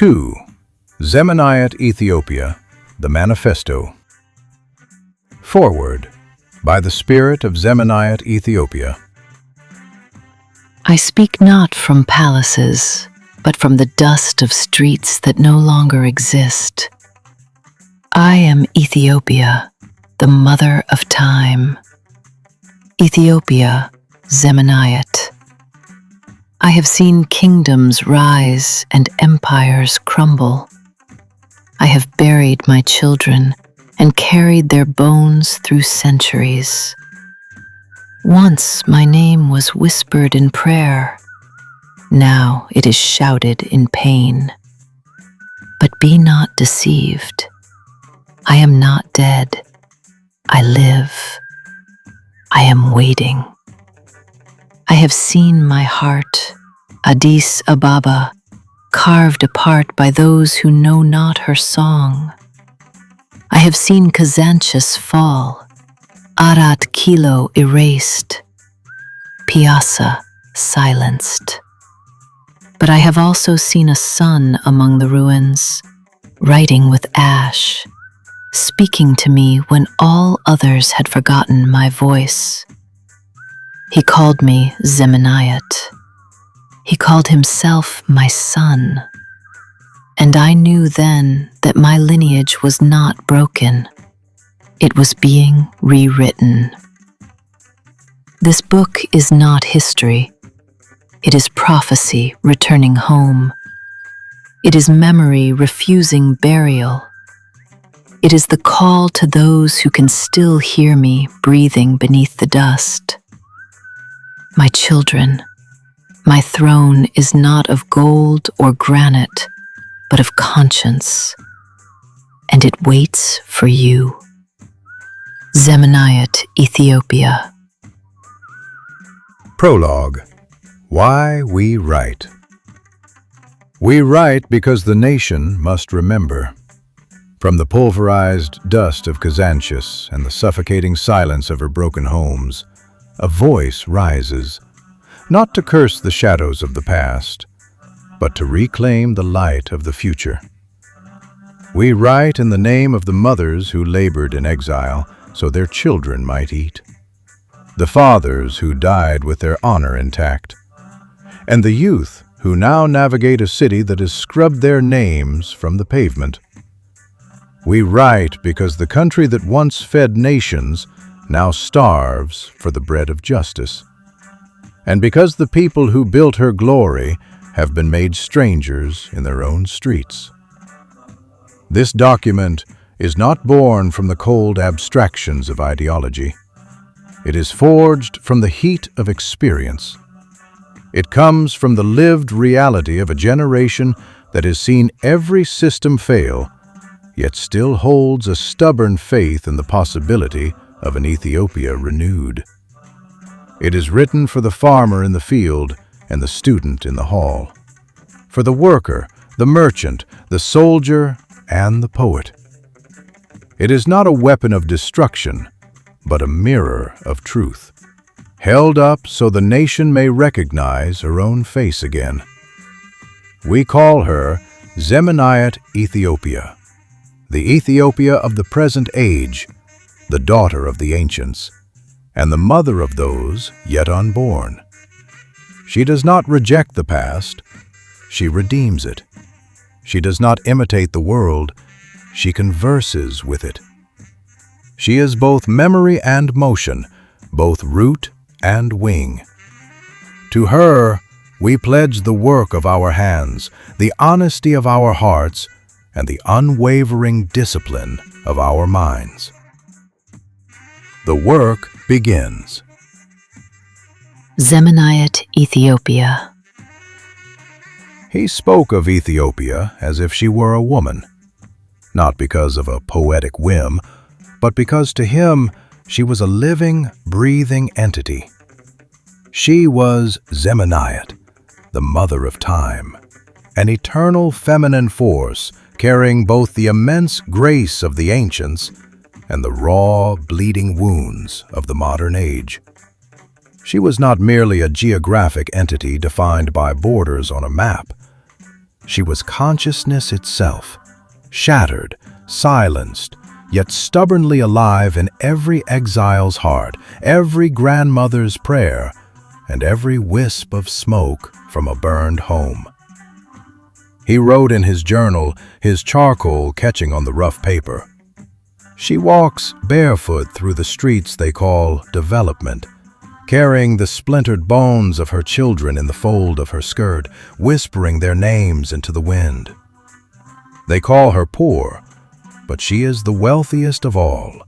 2. Zemenayit Ethiopia The Manifesto. Foreword by the Spirit of Zemenayit Ethiopia. I speak not from palaces, but from the dust of streets that no longer exist. I am Ethiopia, the mother of time. Ethiopia, Zemenayit. I have seen kingdoms rise and empires crumble. I have buried my children and carried their bones through centuries. Once my name was whispered in prayer. Now it is shouted in pain. But be not deceived. I am not dead. I live. I am waiting. I have seen my heart, Addis Ababa, carved apart by those who know not her song. I have seen Kazanchis fall, Arat Kilo erased, Piazza silenced. But I have also seen a sun among the ruins, writing with ash, speaking to me when all others had forgotten my voice. He called me Zemenayit. He called himself my son. And I knew then that my lineage was not broken. It was being rewritten. This book is not history. It is prophecy returning home. It is memory refusing burial. It is the call to those who can still hear me breathing beneath the dust. My children, my throne is not of gold or granite, but of conscience, and it waits for you. Zemenayit Ethiopia. Prologue. Why we write. We write because the nation must remember. From the pulverized dust of Kazanchis and the suffocating silence of her broken homes, a voice rises, not to curse the shadows of the past, but to reclaim the light of the future. We write in the name of the mothers who labored in exile so their children might eat, the fathers who died with their honor intact, and the youth who now navigate a city that has scrubbed their names from the pavement. We write because the country that once fed nations now starves for the bread of justice, and because the people who built her glory have been made strangers in their own streets. This document is not born from the cold abstractions of ideology. It is forged from the heat of experience. It comes from the lived reality of a generation that has seen every system fail, yet still holds a stubborn faith in the possibility of an Ethiopia renewed. It is written for the farmer in the field and the student in the hall, for the worker, the merchant, the soldier, and the poet. It is not a weapon of destruction, but a mirror of truth, held up so the nation may recognize her own face again. We call her Zemenayit Ethiopia, the Ethiopia of the present age, the daughter of the ancients, and the mother of those yet unborn. She does not reject the past, she redeems it. She does not imitate the world, she converses with it. She is both memory and motion, both root and wing. To her, we pledge the work of our hands, the honesty of our hearts, and the unwavering discipline of our minds. The work begins. Zemenayit Ethiopia. He spoke of Ethiopia as if she were a woman, not because of a poetic whim, but because to him she was a living, breathing entity. She was Zemenayit, the mother of time, an eternal feminine force carrying both the immense grace of the ancients and the raw, bleeding wounds of the modern age. She was not merely a geographic entity defined by borders on a map. She was consciousness itself, shattered, silenced, yet stubbornly alive in every exile's heart, every grandmother's prayer, and every wisp of smoke from a burned home. He wrote in his journal, his charcoal catching on the rough paper. She walks barefoot through the streets they call development, carrying the splintered bones of her children in the fold of her skirt, whispering their names into the wind. They call her poor, but she is the wealthiest of all.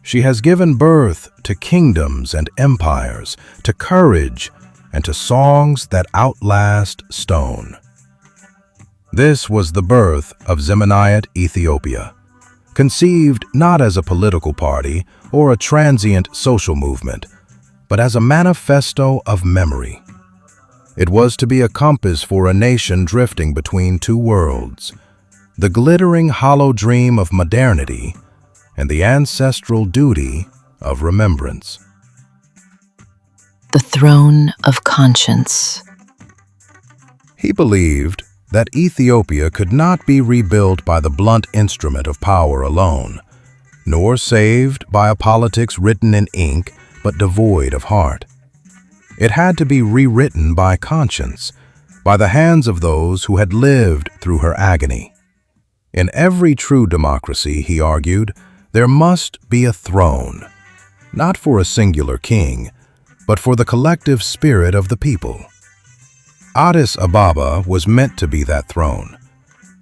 She has given birth to kingdoms and empires, to courage, and to songs that outlast stone. This was the birth of Zemenayit Ethiopia, conceived not as a political party or a transient social movement, but as a manifesto of memory. It was to be a compass for a nation drifting between two worlds, the glittering hollow dream of modernity and the ancestral duty of remembrance. The throne of conscience. He believed that Ethiopia could not be rebuilt by the blunt instrument of power alone, nor saved by a politics written in ink but devoid of heart. It had to be rewritten by conscience, by the hands of those who had lived through her agony. In every true democracy, he argued, there must be a throne, not for a singular king, but for the collective spirit of the people. Addis Ababa was meant to be that throne,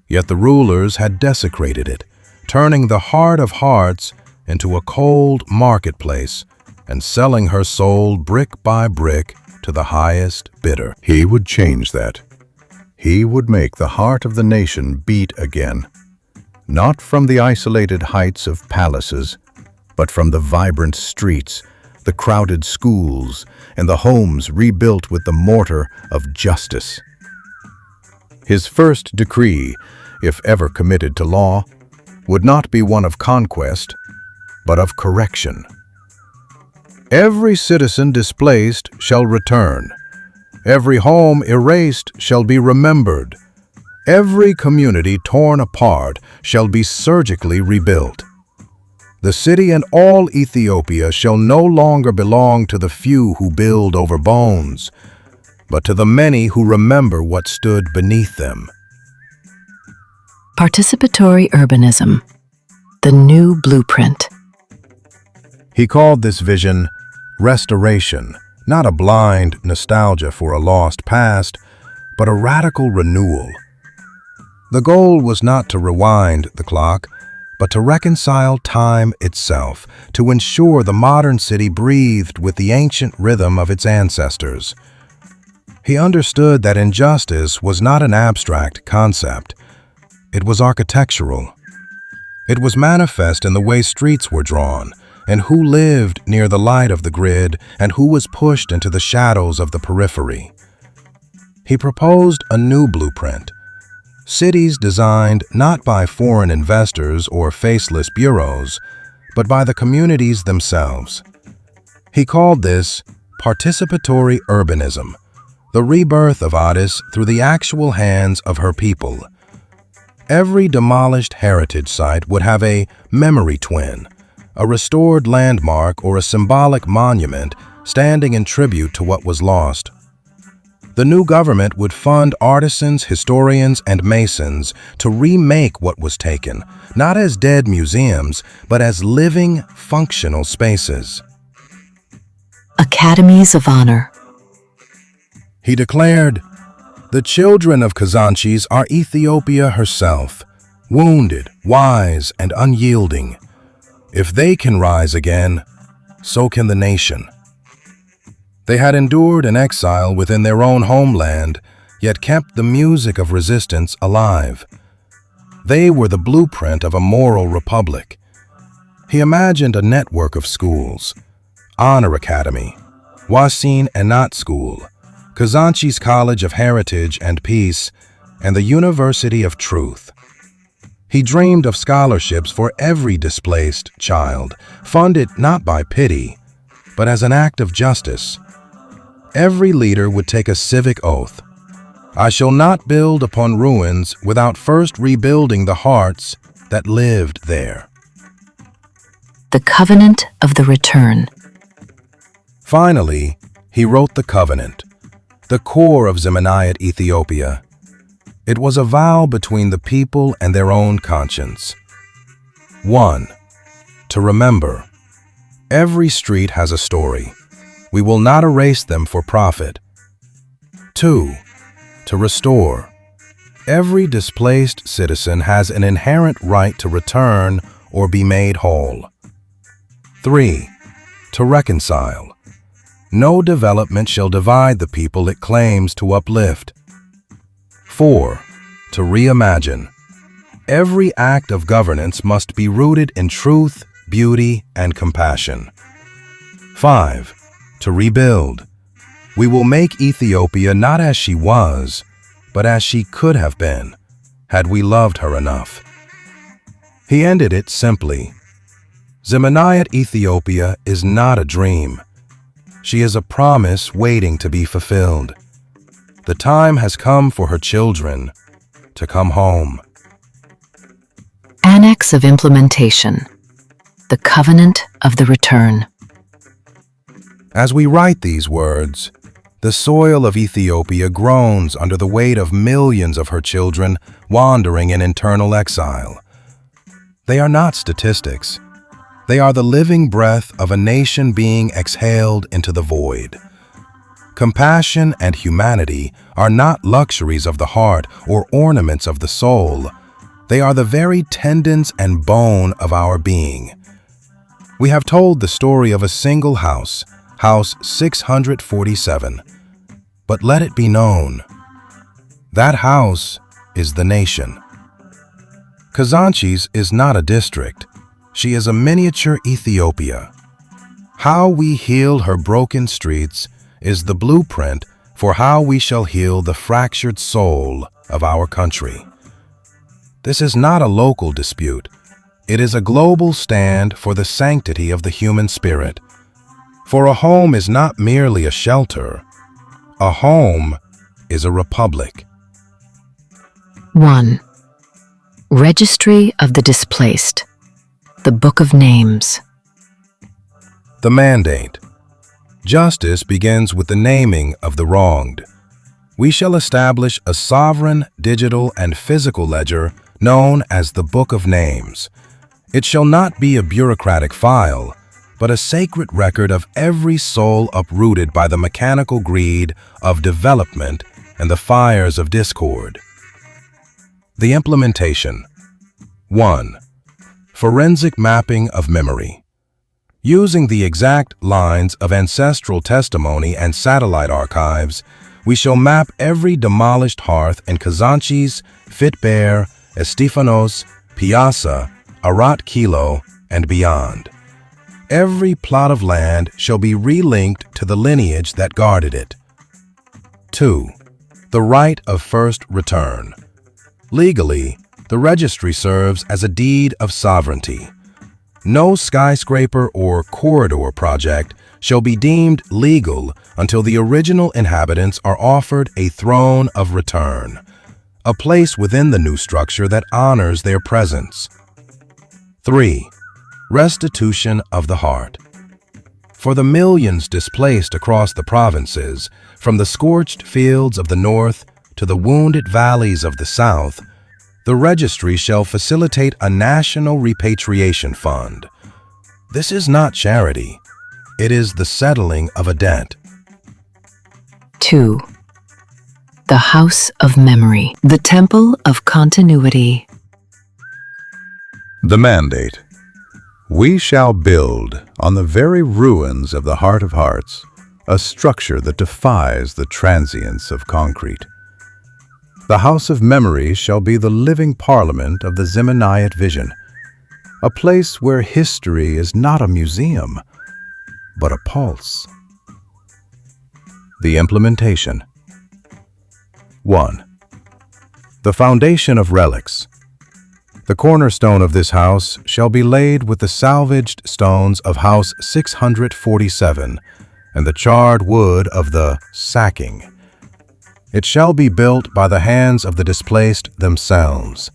yet the rulers had desecrated it, turning the heart of hearts into a cold marketplace and selling her soul brick by brick to the highest bidder. He would change that. He would make the heart of the nation beat again, not from the isolated heights of palaces, but from the vibrant streets, the crowded schools, and the homes rebuilt with the mortar of justice. His first decree, if ever committed to law, would not be one of conquest, but of correction. Every citizen displaced shall return. Every home erased shall be remembered. Every community torn apart shall be surgically rebuilt. The city and all Ethiopia shall no longer belong to the few who build over bones, but to the many who remember what stood beneath them. Participatory urbanism. The new blueprint. He called this vision restoration, not a blind nostalgia for a lost past, but a radical renewal. The goal was not to rewind the clock, but to reconcile time itself, to ensure the modern city breathed with the ancient rhythm of its ancestors. He understood that injustice was not an abstract concept. It was architectural. It was manifest in the way streets were drawn, and who lived near the light of the grid and who was pushed into the shadows of the periphery. He proposed a new blueprint, cities designed not by foreign investors or faceless bureaus, but by the communities themselves. He called this participatory urbanism, the rebirth of Addis through the actual hands of her people. Every demolished heritage site would have a memory twin, a restored landmark or a symbolic monument standing in tribute to what was lost. The new government would fund artisans, historians, and masons to remake what was taken, not as dead museums, but as living, functional spaces. Academies of Honor. He declared, "The children of Kazanchis are Ethiopia herself, wounded, wise, and unyielding. If they can rise again, so can the nation." They had endured an exile within their own homeland, yet kept the music of resistance alive. They were the blueprint of a moral republic. He imagined a network of schools: Honor Academy, Wasin Enat School, Kazanchis College of Heritage and Peace, and the University of Truth. He dreamed of scholarships for every displaced child, funded not by pity, but as an act of justice. Every leader would take a civic oath. I shall not build upon ruins without first rebuilding the hearts that lived there. The covenant of the return. Finally, he wrote the covenant, the core of Zemenayit Ethiopia. It was a vow between the people and their own conscience. 1. To remember. Every street has a story. We will not erase them for profit. 2. To restore. Every displaced citizen has an inherent right to return or be made whole. 3. To reconcile. No development shall divide the people it claims to uplift. 4. To reimagine. Every act of governance must be rooted in truth, beauty, and compassion. 5. To rebuild. We will make Ethiopia not as she was, but as she could have been, had we loved her enough. He ended it simply. Zemenayit Ethiopia is not a dream. She is a promise waiting to be fulfilled. The time has come for her children to come home. Annex of implementation. The covenant of the return. As we write these words, the soil of Ethiopia groans under the weight of millions of her children wandering in internal exile. They are not statistics. They are the living breath of a nation being exhaled into the void. Compassion and humanity are not luxuries of the heart or ornaments of the soul. They are the very tendons and bone of our being. We have told the story of a single house, House 647. But let it be known, that house is the nation. Kazanchis is not a district. She is a miniature Ethiopia. How we heal her broken streets is the blueprint for how we shall heal the fractured soul of our country. This is not a local dispute. It is a global stand for the sanctity of the human spirit. For a home is not merely a shelter. A home is a republic. 1. Registry of the Displaced. The Book of Names. The mandate. Justice begins with the naming of the wronged. We shall establish a sovereign, digital, and physical ledger known as the Book of Names. It shall not be a bureaucratic file, but a sacred record of every soul uprooted by the mechanical greed of development and the fires of discord. The implementation. 1. Forensic mapping of memory. Using the exact lines of ancestral testimony and satellite archives, we shall map every demolished hearth in Kazanchis, Fitbear, Estefanos, Piazza, Arat Kilo, and beyond. Every plot of land shall be relinked to the lineage that guarded it. 2. The right of first return. Legally, the registry serves as a deed of sovereignty. No skyscraper or corridor project shall be deemed legal until the original inhabitants are offered a throne of return, a place within the new structure that honors their presence. 3. Restitution of the heart. For the millions displaced across the provinces, from the scorched fields of the north to the wounded valleys of the south, the registry shall facilitate a national repatriation fund. This is not charity. It is the settling of a debt. 2. The House of Memory. The Temple of Continuity. The mandate. We shall build on the very ruins of the heart of hearts a structure that defies the transience of concrete. The House of Memory shall be the living parliament of the Zemenayit vision, a place where history is not a museum, but a pulse. The implementation. 1. The foundation of relics. The cornerstone of this house shall be laid with the salvaged stones of House 647 and the charred wood of the sacking. It shall be built by the hands of the displaced themselves,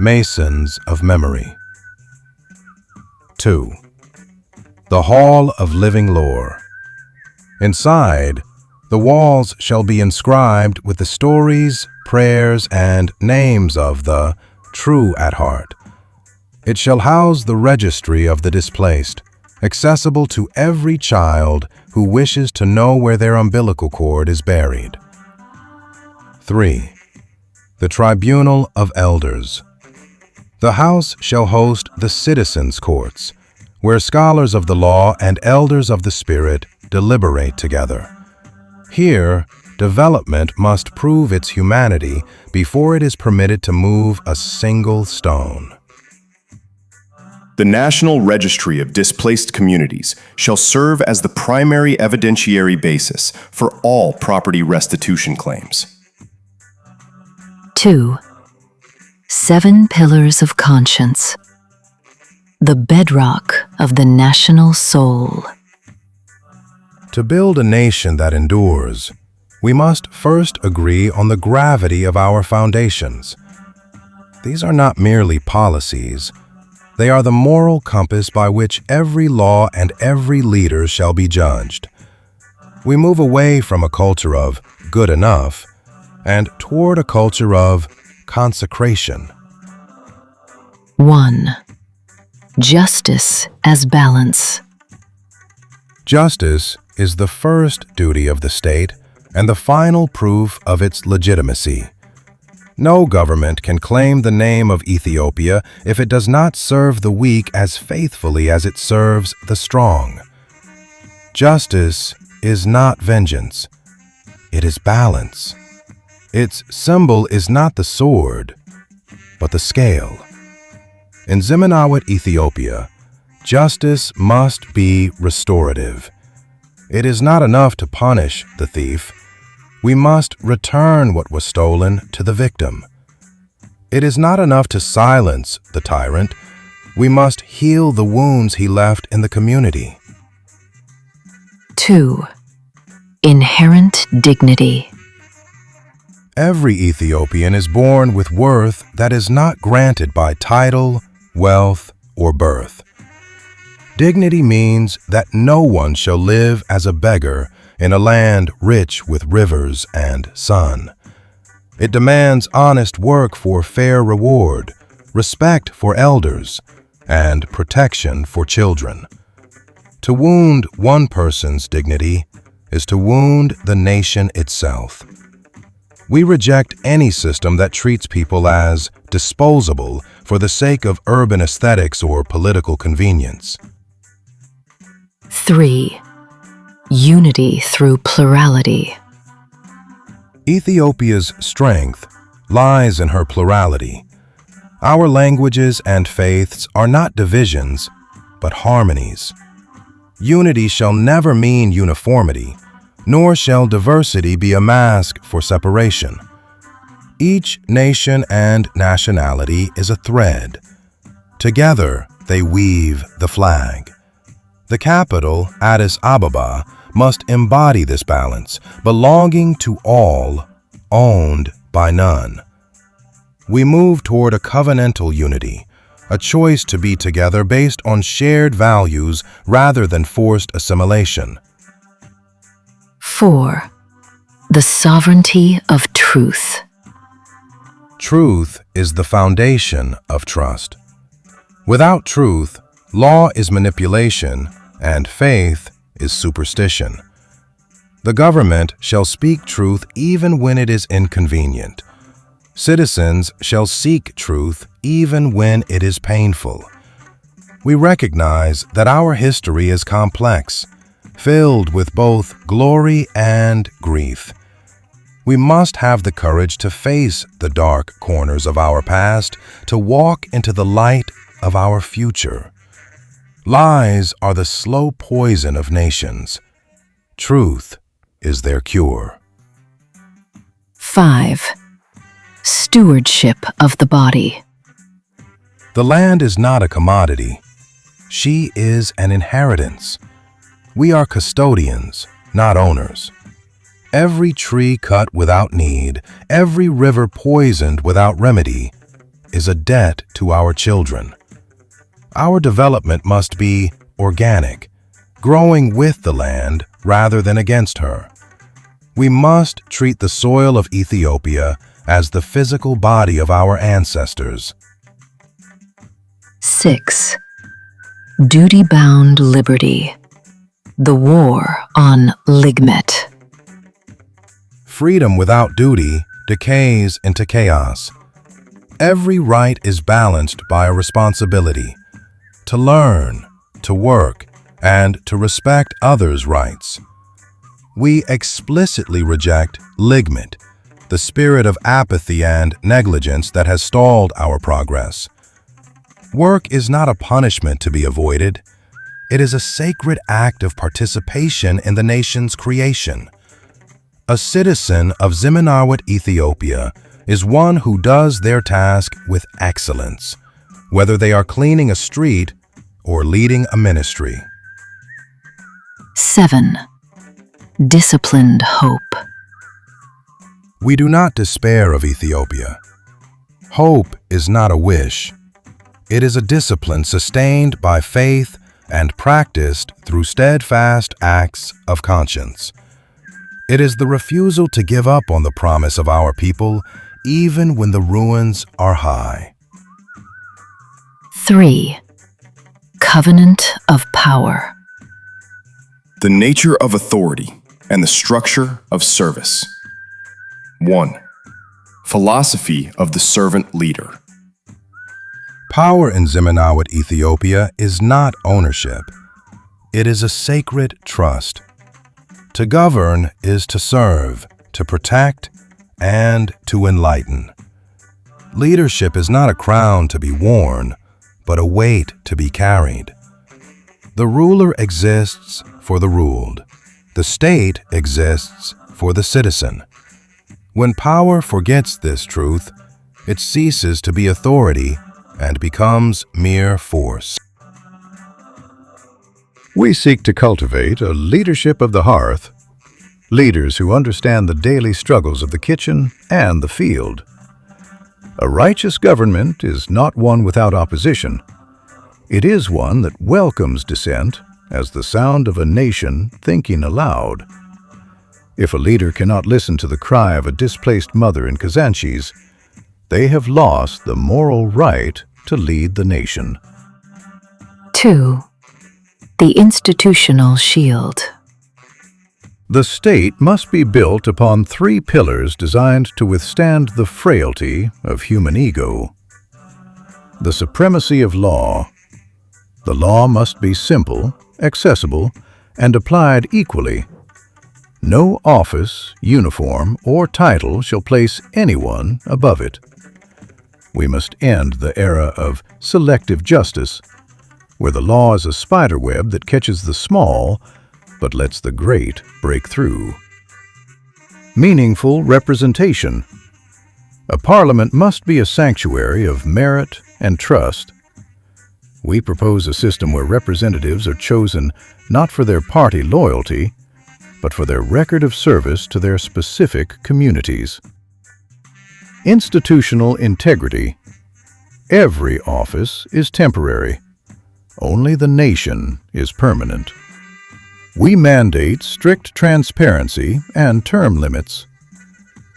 masons of memory. 2. The Hall of Living Lore. Inside, the walls shall be inscribed with the stories, prayers, and names of the true at heart. It shall house the registry of the displaced, accessible to every child who wishes to know where their umbilical cord is buried. 3. The Tribunal of Elders. The house shall host the citizens' courts, where scholars of the law and elders of the spirit deliberate together. Here, development must prove its humanity before it is permitted to move a single stone. The National Registry of Displaced Communities shall serve as the primary evidentiary basis for all property restitution claims. 2. 7 pillars of conscience. The bedrock of the national soul. To build a nation that endures, we must first agree on the gravity of our foundations. These are not merely policies. They are the moral compass by which every law and every leader shall be judged. We move away from a culture of good enough and toward a culture of consecration. 1. Justice as balance. Justice is the first duty of the state and the final proof of its legitimacy. No government can claim the name of Ethiopia if it does not serve the weak as faithfully as it serves the strong. Justice is not vengeance. It is balance. Its symbol is not the sword, but the scale. In Zemenayit Ethiopia, justice must be restorative. It is not enough to punish the thief. We must return what was stolen to the victim. It is not enough to silence the tyrant. We must heal the wounds he left in the community. 2. Inherent dignity. Every Ethiopian is born with worth that is not granted by title, wealth, or birth. Dignity means that no one shall live as a beggar in a land rich with rivers and sun. It demands honest work for fair reward, respect for elders, and protection for children. To wound one person's dignity is to wound the nation itself. We reject any system that treats people as disposable for the sake of urban aesthetics or political convenience. 3. Unity through plurality. Ethiopia's strength lies in her plurality. Our languages and faiths are not divisions, but harmonies. Unity shall never mean uniformity, nor shall diversity be a mask for separation. Each nation and nationality is a thread. Together, they weave the flag. The capital, Addis Ababa, must embody this balance, belonging to all, owned by none. We move toward a covenantal unity, a choice to be together based on shared values rather than forced assimilation. 4. The sovereignty of truth. Truth is the foundation of trust. Without truth, law is manipulation and faith is superstition. The government shall speak truth even when it is inconvenient. Citizens shall seek truth even when it is painful. We recognize that our history is complex, filled with both glory and grief. We must have the courage to face the dark corners of our past, to walk into the light of our future. Lies are the slow poison of nations. Truth is their cure. 5. Stewardship of the body. The land is not a commodity. She is an inheritance. We are custodians, not owners. Every tree cut without need, every river poisoned without remedy, is a debt to our children. Our development must be organic, growing with the land rather than against her. We must treat the soil of Ethiopia as the physical body of our ancestors. 6. Duty-bound liberty. The war on ligmet. Freedom without duty decays into chaos. Every right is balanced by a responsibility to learn, to work, and to respect others' rights. We explicitly reject ligmet, the spirit of apathy and negligence that has stalled our progress. Work is not a punishment to be avoided. It is a sacred act of participation in the nation's creation. A citizen of Zemenayit Ethiopia is one who does their task with excellence, whether they are cleaning a street or leading a ministry. 7. Disciplined hope. We do not despair of Ethiopia. Hope is not a wish. It is a discipline sustained by faith and practiced through steadfast acts of conscience. It is the refusal to give up on the promise of our people, even when the ruins are high. 3. Covenant of power. The nature of authority and the structure of service. 1. Philosophy of the servant leader. Power in Zemenayit Ethiopia is not ownership. It is a sacred trust. To govern is to serve, to protect, and to enlighten. Leadership is not a crown to be worn, but a weight to be carried. The ruler exists for the ruled. The state exists for the citizen. When power forgets this truth, it ceases to be authority and becomes mere force. We seek to cultivate a leadership of the hearth, leaders who understand the daily struggles of the kitchen and the field. A righteous government is not one without opposition. It is one that welcomes dissent as the sound of a nation thinking aloud. If a leader cannot listen to the cry of a displaced mother in Kazanchis, they have lost the moral right to lead the nation. 2. The institutional shield. The state must be built upon 3 pillars designed to withstand the frailty of human ego. The supremacy of law. The law must be simple, accessible, and applied equally. No office, uniform, or title shall place anyone above it. We must end the era of selective justice, where the law is a spiderweb that catches the small but lets the great break through. Meaningful representation. A parliament must be a sanctuary of merit and trust. We propose a system where representatives are chosen not for their party loyalty, but for their record of service to their specific communities. Institutional integrity. Every office is temporary. Only the nation is permanent. We mandate strict transparency and term limits.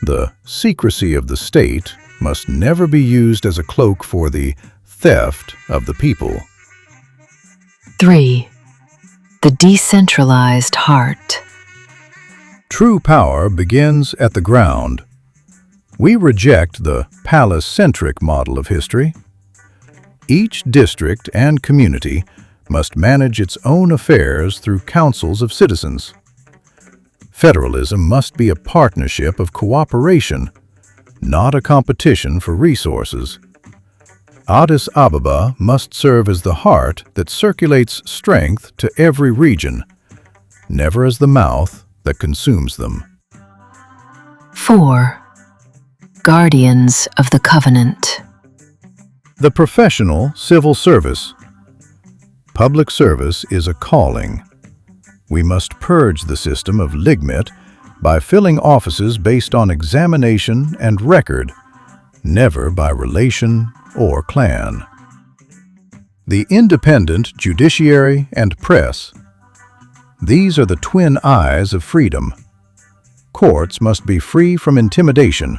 The secrecy of the state must never be used as a cloak for the theft of the people. 3. The decentralized heart. True power begins at the ground. We reject the palace-centric model of history. Each district and community must manage its own affairs through councils of citizens. Federalism must be a partnership of cooperation, not a competition for resources. Addis Ababa must serve as the heart that circulates strength to every region, never as the mouth that consumes them. 4. Guardians of the covenant. The professional civil service. Public service is a calling. We must purge the system of ligmet by filling offices based on examination and record, never by relation or clan. The independent judiciary and press. These are the twin eyes of freedom. Courts must be free from intimidation,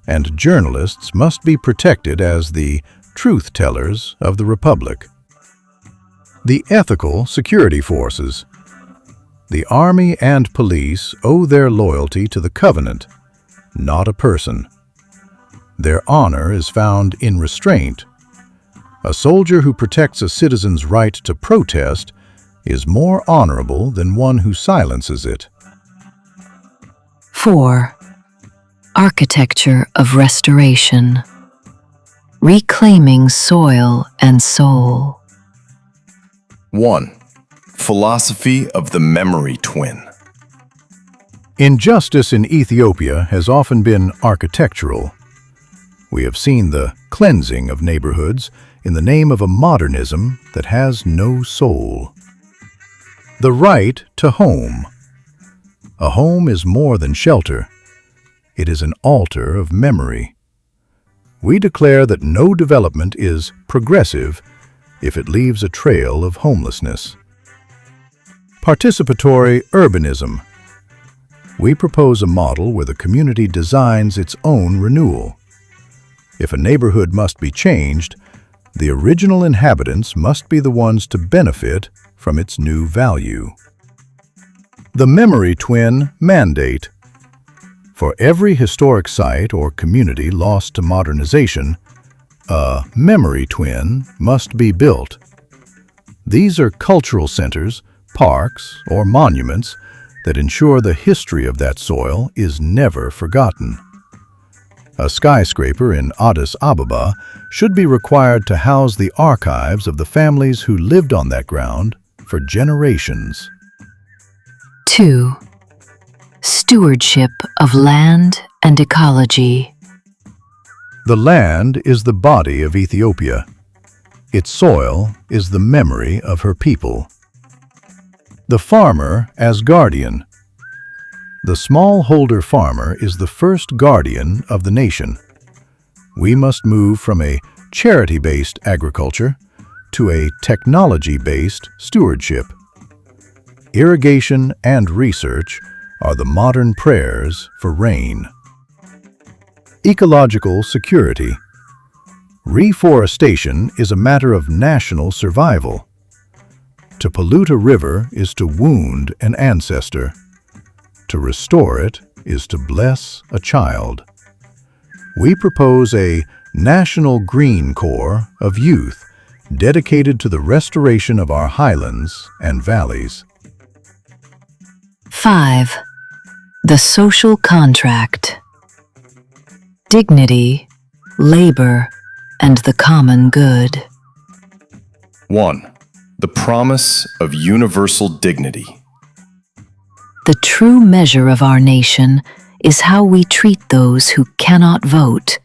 and journalists must be protected as the truth-tellers of the Republic. The ethical security forces. The army and police owe their loyalty to the covenant, not a person. Their honor is found in restraint. A soldier who protects a citizen's right to protest is more honorable than one who silences it. 4. Architecture of restoration. Reclaiming soil and soul. 1. Philosophy of the memory twin. Injustice in Ethiopia has often been architectural. We have seen the cleansing of neighborhoods in the name of a modernism that has no soul. The right to home. A home is more than shelter. It is an altar of memory. We declare that no development is progressive if it leaves a trail of homelessness. Participatory urbanism. We propose a model where the community designs its own renewal. If a neighborhood must be changed, the original inhabitants must be the ones to benefit from its new value. The memory twin mandate. For every historic site or community lost to modernization, a memory twin must be built. These are cultural centers, parks, or monuments that ensure the history of that soil is never forgotten. A skyscraper in Addis Ababa should be required to house the archives of the families who lived on that ground for generations. 2. Stewardship of land and ecology. The land is the body of Ethiopia. Its soil is the memory of her people. The farmer as guardian. The smallholder farmer is the first guardian of the nation. We must move from a charity-based agriculture to a technology-based stewardship. Irrigation and research are the modern prayers for rain. Ecological security. Reforestation is a matter of national survival. To pollute a river is to wound an ancestor. To restore it is to bless a child. We propose a National Green Corps of youth dedicated to the restoration of our highlands and valleys. 5. The social contract. Dignity, labor, and the common good. 1. The promise of universal dignity. The true measure of our nation is how we treat those who cannot vote,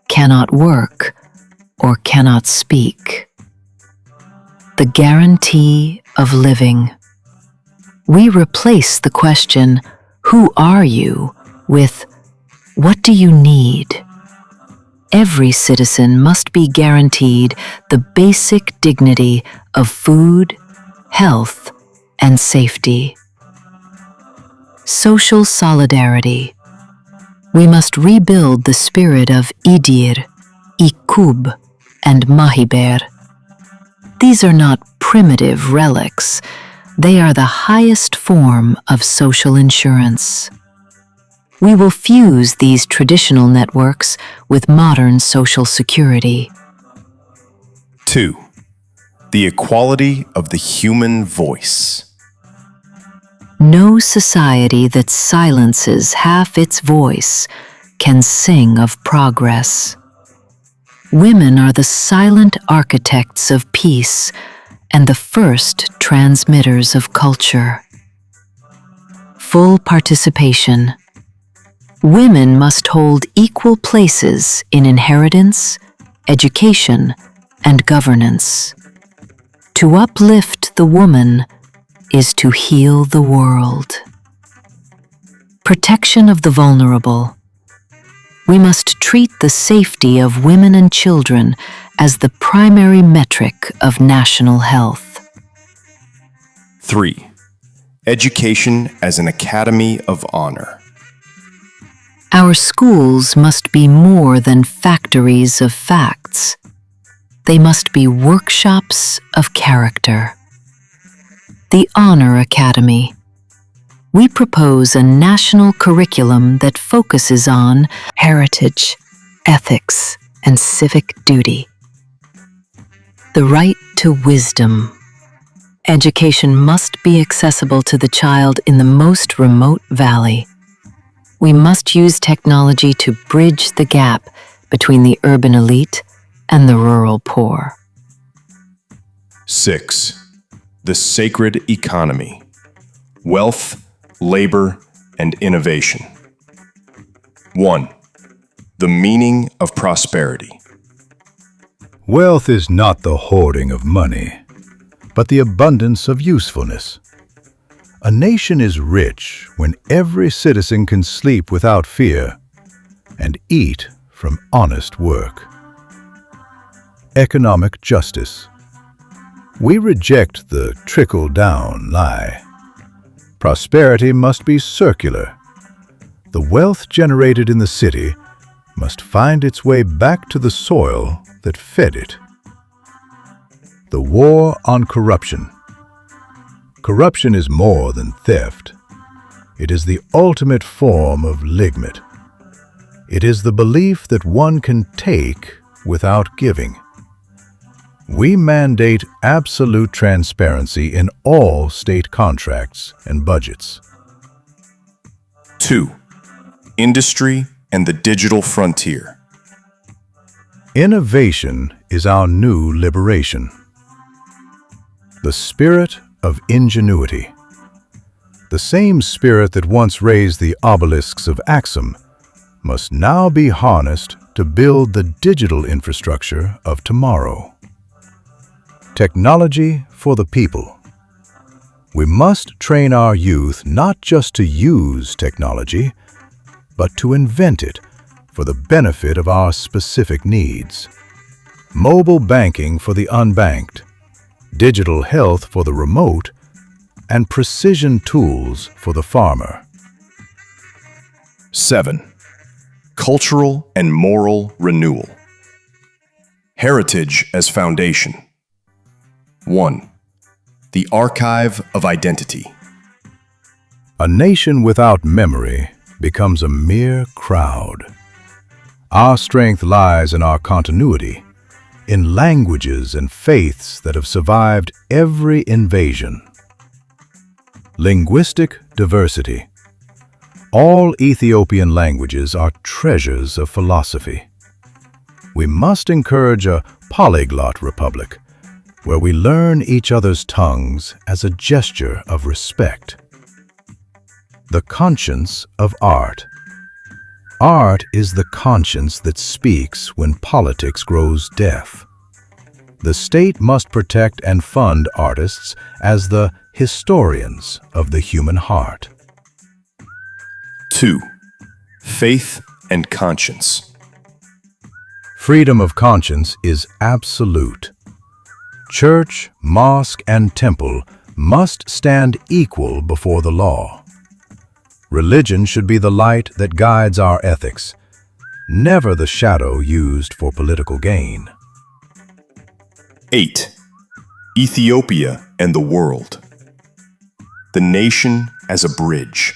cannot work, or cannot speak. The guarantee of living. We replace the question, "Who are you?" with, "What do you need?" Every citizen must be guaranteed the basic dignity of food, health, and safety. Social solidarity. We must rebuild the spirit of Idir, Ikub, and Mahiber. These are not primitive relics. They are the highest form of social insurance. We will fuse these traditional networks with modern social security. 2. The equality of the human voice. No society that silences half its voice can sing of progress. Women are the silent architects of peace and the first transmitters of culture. Full participation. Women must hold equal places in inheritance, education, and governance. To uplift the woman is to heal the world. Protection of the vulnerable. We must treat the safety of women and children as the primary metric of national health. 3. Education as an academy of honor. Our schools must be more than factories of facts. They must be workshops of character. The Honor Academy. We propose a national curriculum that focuses on heritage, ethics, and civic duty. The right to wisdom. Education must be accessible to the child in the most remote valley. We must use technology to bridge the gap between the urban elite and the rural poor. 6. The sacred economy. Wealth, labor, and innovation. 1. The meaning of prosperity. Wealth is not the hoarding of money, but the abundance of usefulness. A nation is rich when every citizen can sleep without fear and eat from honest work. Economic justice. We reject the trickle-down lie. Prosperity must be circular. The wealth generated in the city must find its way back to the soil that fed it. The war on corruption. Corruption is more than theft. It is the ultimate form of ligament. It is the belief that one can take without giving. We mandate absolute transparency in all state contracts and budgets. 2. Industry and the digital frontier. Innovation is our new liberation. The spirit of ingenuity. The same spirit that once raised the obelisks of Axum must now be harnessed to build the digital infrastructure of tomorrow. Technology for the people. We must train our youth not just to use technology, but to invent it for the benefit of our specific needs. Mobile banking for the unbanked, digital health for the remote, and precision tools for the farmer. 7. Cultural and moral renewal. Heritage as foundation. 1. The archive of identity. A nation without memory becomes a mere crowd. Our strength lies in our continuity, in languages and faiths that have survived every invasion. Linguistic diversity. All Ethiopian languages are treasures of philosophy. We must encourage a polyglot republic, where we learn each other's tongues as a gesture of respect. The conscience of art. Art is the conscience that speaks when politics grows deaf. The state must protect and fund artists as the historians of the human heart. 2. Faith and conscience. Freedom of conscience is absolute. Church, mosque, and temple must stand equal before the law. Religion should be the light that guides our ethics, never the shadow used for political gain. 8. Ethiopia and the world. The nation as a bridge.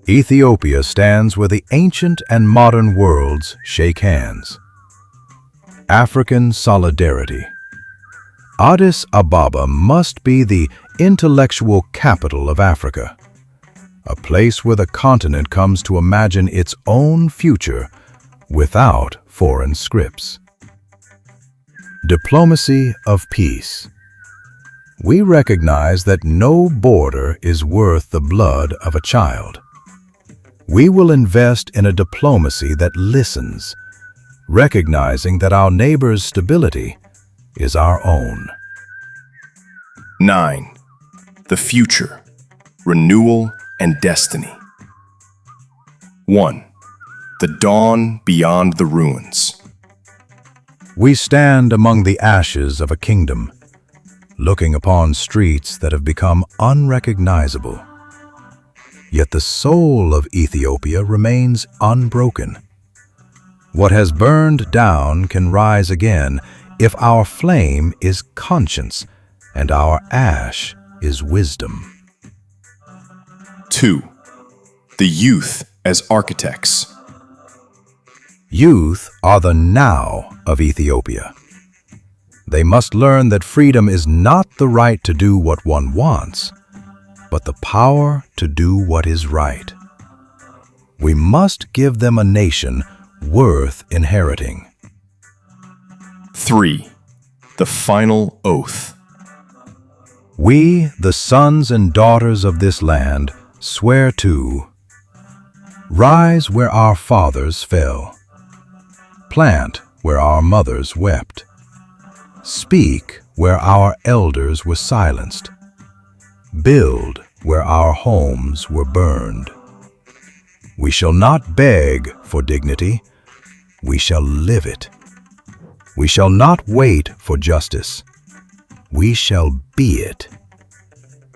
Ethiopia stands where the ancient and modern worlds shake hands. African solidarity. Addis Ababa must be the intellectual capital of Africa, a place where the continent comes to imagine its own future without foreign scripts. Diplomacy of peace. We recognize that no border is worth the blood of a child. We will invest in a diplomacy that listens, recognizing that our neighbor's stability is our own. 9. The future, renewal, and destiny. 1. The dawn beyond the ruins. We stand among the ashes of a kingdom, looking upon streets that have become unrecognizable. Yet the soul of Ethiopia remains unbroken. What has burned down can rise again if our flame is conscience and our ash is wisdom. 2. The youth as architects. Youth are the now of Ethiopia. They must learn that freedom is not the right to do what one wants, but the power to do what is right. We must give them a nation worth inheriting. 3. The final oath. We, the sons and daughters of this land, swear to rise where our fathers fell, plant where our mothers wept, speak where our elders were silenced, build where our homes were burned. We shall not beg for dignity, we shall live it. We shall not wait for justice, we shall be it.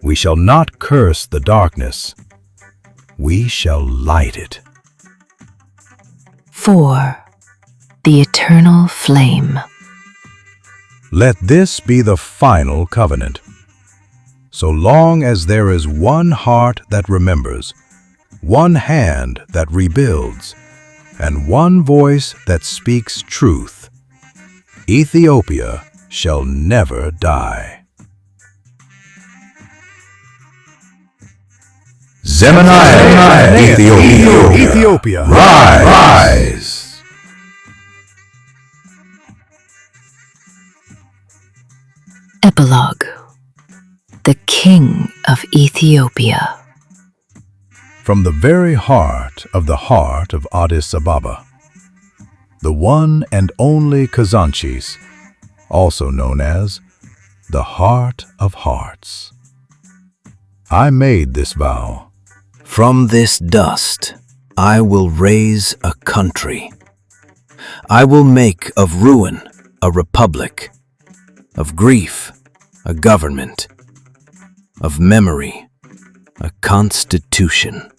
We shall not curse the darkness, we shall light it. 4. The eternal flame. Let this be the final covenant. So long as there is one heart that remembers, one hand that rebuilds, and one voice that speaks truth, Ethiopia shall never die. Zemenayit Ethiopia, rise! Epilogue. The King of Ethiopia. From the very heart of Addis Ababa, the one and only Kazanchis, also known as the Heart of Hearts. I made this vow. From this dust I will raise a country. I will make of ruin a republic, of grief a government, of memory a constitution.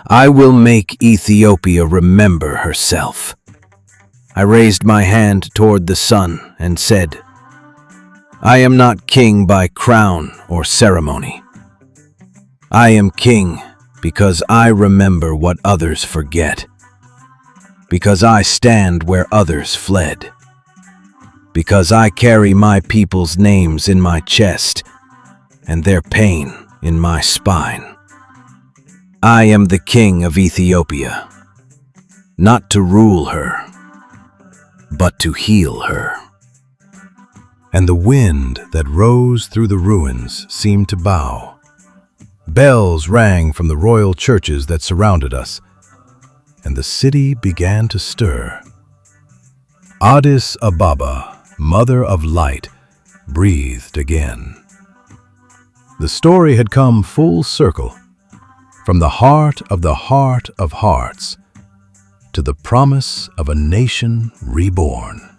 I will make Ethiopia remember herself. I raised my hand toward the sun and said, I am not king by crown or ceremony. I am king because I remember what others forget, because I stand where others fled, because I carry my people's names in my chest and their pain in my spine. I am the king of Ethiopia, not to rule her, but to heal her. And the wind that rose through the ruins seemed to bow. Bells rang from the royal churches that surrounded us, and the city began to stir. Addis Ababa, mother of light, breathed again. The story had come full circle, from the heart of hearts to the promise of a nation reborn.